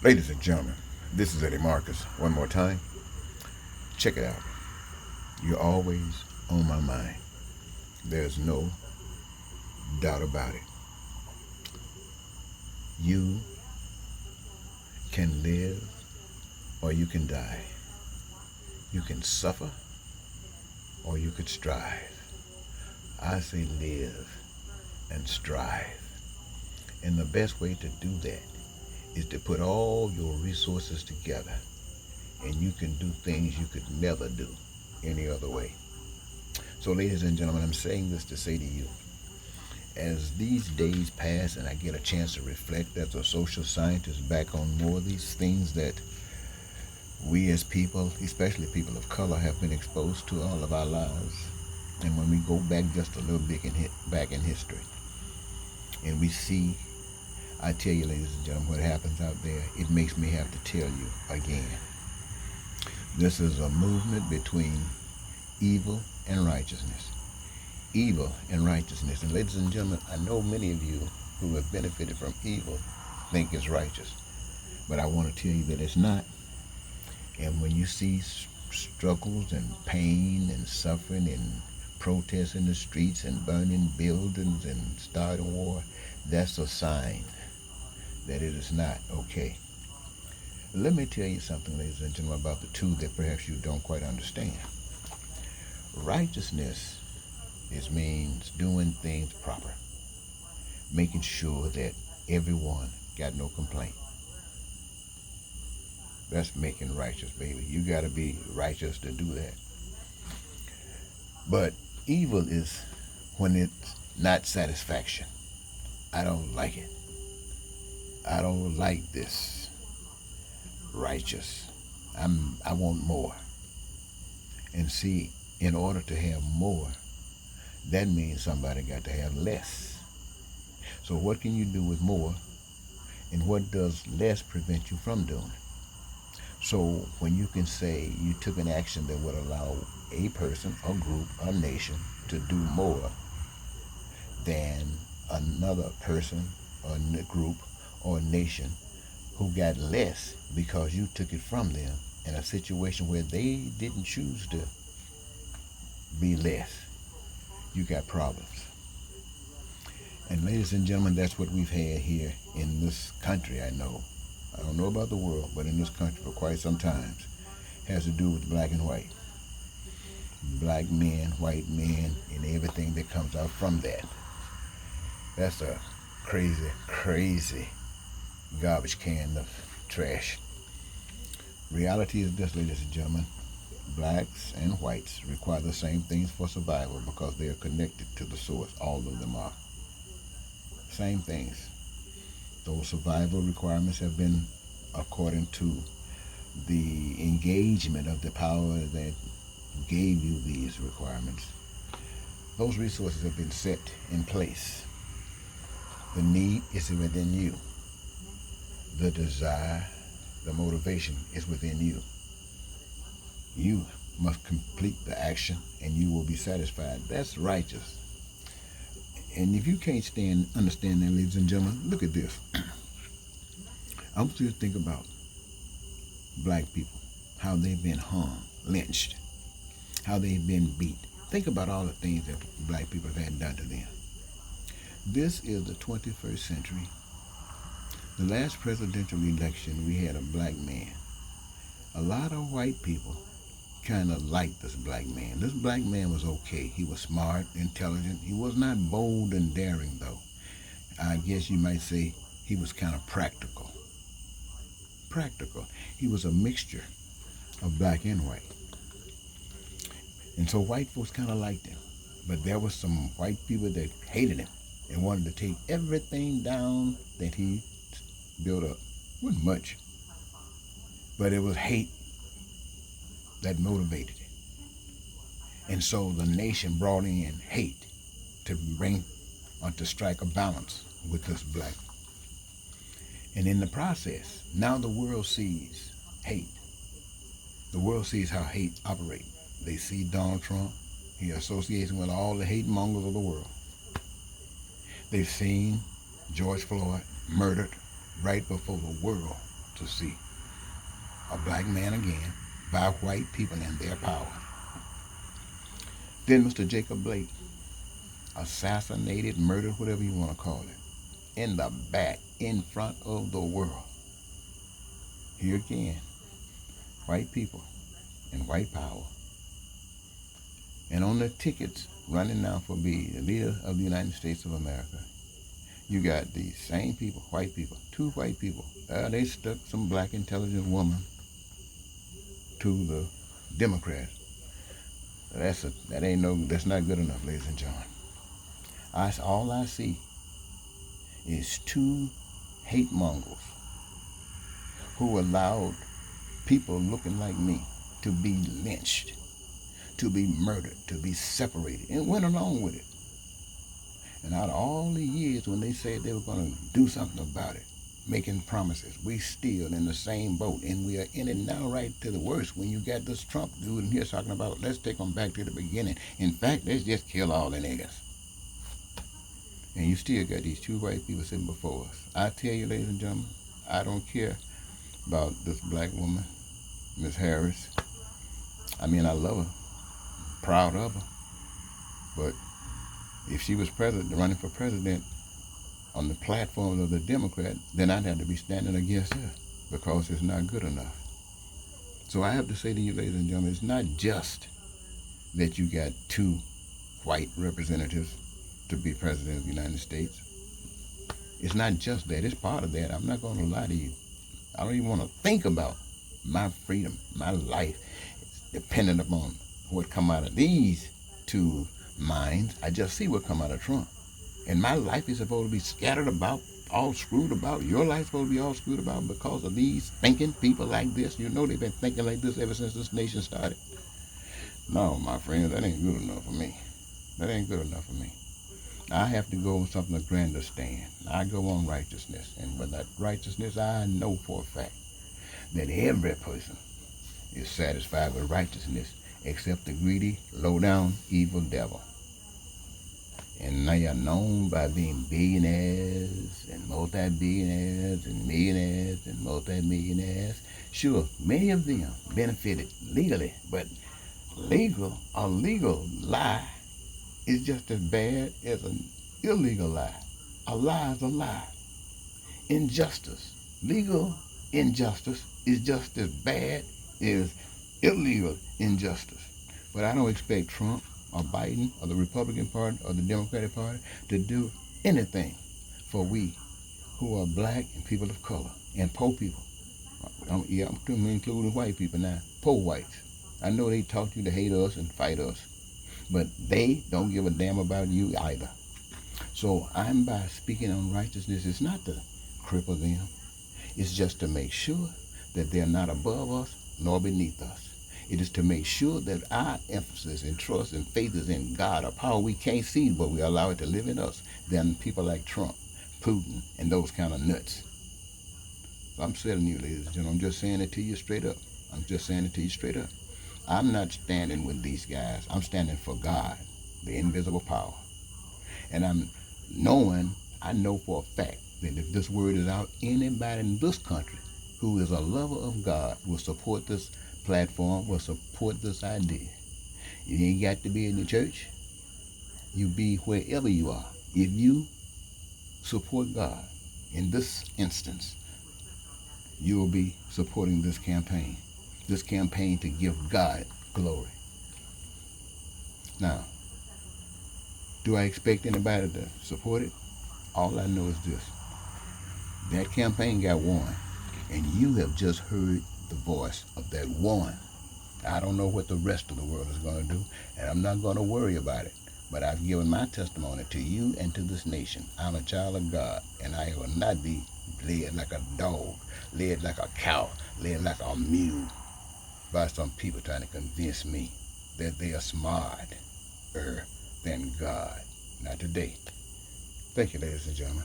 Ladies and gentlemen, this is Eddie Marcus. One more time, check it out. You're always on my mind. There's no doubt about it. You can live or you can die. You can suffer or you could strive. I say live and strive. And the best way to do that is to put all your resources together and you can do things you could never do any other way. So, ladies and gentlemen, I'm saying this to say to you, as these days pass and I get a chance to reflect as a social scientist back on more of these things that we as people, especially people of color, have been exposed to all of our lives. And when we go back just a little bit back in history, and we see, I tell you, ladies and gentlemen, what happens out there, it makes me have to tell you again. This is a movement between evil and righteousness. Evil and righteousness. And ladies and gentlemen, I know many of you who have benefited from evil think it's righteous. But I want to tell you that it's not. And when you see struggles and pain and suffering and protests in the streets and burning buildings and starting war, that's a sign that it is not okay. Let me tell you something, ladies and gentlemen, about the two that perhaps you don't quite understand. Righteousness means doing things proper, making sure that everyone got no complaint. That's making righteous, baby. You got to be righteous to do that. But evil is when it's not satisfaction. I don't like it. I don't like this righteous. I want more. And see, in order to have more, that means somebody got to have less. So what can you do with more? And what does less prevent you from doing? So when you can say you took an action that would allow a person, a group, a nation to do more than another person or group or nation who got less because you took it from them in a situation where they didn't choose to be less, you got problems. And ladies and gentlemen, that's what we've had here in this country. I don't know about the world, but in this country for quite some time has to do with black and white. Black men, white men, and everything that comes out from that. That's a crazy, crazy garbage can of trash. Reality is this, ladies and gentlemen. Blacks and whites require the same things for survival because they are connected to the source. All of them are. Same things. Those survival requirements have been according to the engagement of the power that gave you these requirements. Those resources have been set in place. The need is within you. The desire, the motivation is within you. You must complete the action and you will be satisfied. That's righteous. And if you can't understand that, ladies and gentlemen, look at this. I want you to think about black people, how they've been hung, lynched, how they've been beat. Think about all the things that black people have had done to them. This is the 21st century. The last presidential election, we had a black man. A lot of white people kind of liked this black man. This black man was okay. He was smart, intelligent. He was not bold and daring, though. I guess you might say he was kind of practical. Practical. He was a mixture of black and white. And so white folks kind of liked him. But there were some white people that hated him and wanted to take everything down that he built up. Wasn't much. But it was hate that motivated it. And so the nation brought in hate to bring or to strike a balance with this black. And in the process, now the world sees hate. The world sees how hate operates. They see Donald Trump. He associates with all the hate mongers of the world. They've seen George Floyd murdered right before the world to see a black man again by white people and their power. Then Mr. Jacob Blake, assassinated, murdered, whatever you want to call it, in the back, in front of the world. Here again, white people and white power. And on the tickets running now for being the leader of the United States of America, you got these same people, white people, two white people. They stuck some black intelligent woman to the Democrats. That's not good enough, ladies and gentlemen. All I see is two hate mongers who allowed people looking like me to be lynched, to be murdered, to be separated, and went along with it. And out of all the years when they said they were going to do something about it, making promises, we still in the same boat, and we are in it now right to the worst when you got this Trump dude in here talking about, let's take them back to the beginning. In fact, let's just kill all the niggas. And you still got these two white people sitting before us. I tell you, ladies and gentlemen, I don't care about this black woman, Miss Harris. I mean, I love her, proud of her. But if she was running for president on the platform of the Democrat, then I'd have to be standing against her because it's not good enough. So I have to say to you, ladies and gentlemen, it's not just that you got two white representatives to be president of the United States. It's not just that. It's part of that. I'm not going to lie to you. I don't even want to think about my freedom, my life, dependent upon what come out of these two minds. I just see what come out of Trump. And my life is supposed to be scattered about, all screwed about. Your life's supposed to be all screwed about because of these thinking people like this. You know they've been thinking like this ever since this nation started. No, my friends, that ain't good enough for me. That ain't good enough for me. I have to go on something a grander stand. I go on righteousness. And with that righteousness, I know for a fact that every person is satisfied with righteousness except the greedy, low-down, evil devil. And they are known by being billionaires and multi-billionaires and millionaires and multi-millionaires. Sure, many of them benefited legally, but a legal lie is just as bad as an illegal lie. A lie is a lie. Injustice, legal injustice is just as bad as illegal injustice. But I don't expect Trump or Biden or the Republican Party or the Democratic Party to do anything for we who are black and people of color and poor people. I'm including white people now, poor whites. I know they taught you to hate us and fight us, but they don't give a damn about you either. So I'm by speaking on righteousness, it's not to cripple them. It's just to make sure that they're not above us nor beneath us. It is to make sure that our emphasis and trust and faith is in God, a power we can't see, but we allow it to live in us, than people like Trump, Putin, and those kind of nuts. So I'm telling you, ladies and gentlemen, I'm just saying it to you straight up. I'm just saying it to you straight up. I'm not standing with these guys. I'm standing for God, the invisible power. And I know for a fact that if this word is out, anybody in this country who is a lover of God will support this platform, will support this idea. You ain't got to be in the church. You be wherever you are. If you support God in this instance, you will be supporting this campaign to give God glory. Now, do I expect anybody to support it? All I know is this. That campaign got won, and you have just heard the voice of that one. I don't know what the rest of the world is going to do, and I'm not going to worry about it. But I've given my testimony to you and to this nation. I'm a child of God, and I will not be led like a dog, led like a cow, led like a mule by some people trying to convince me that they are smarter than God. Not today. Thank you, ladies and gentlemen.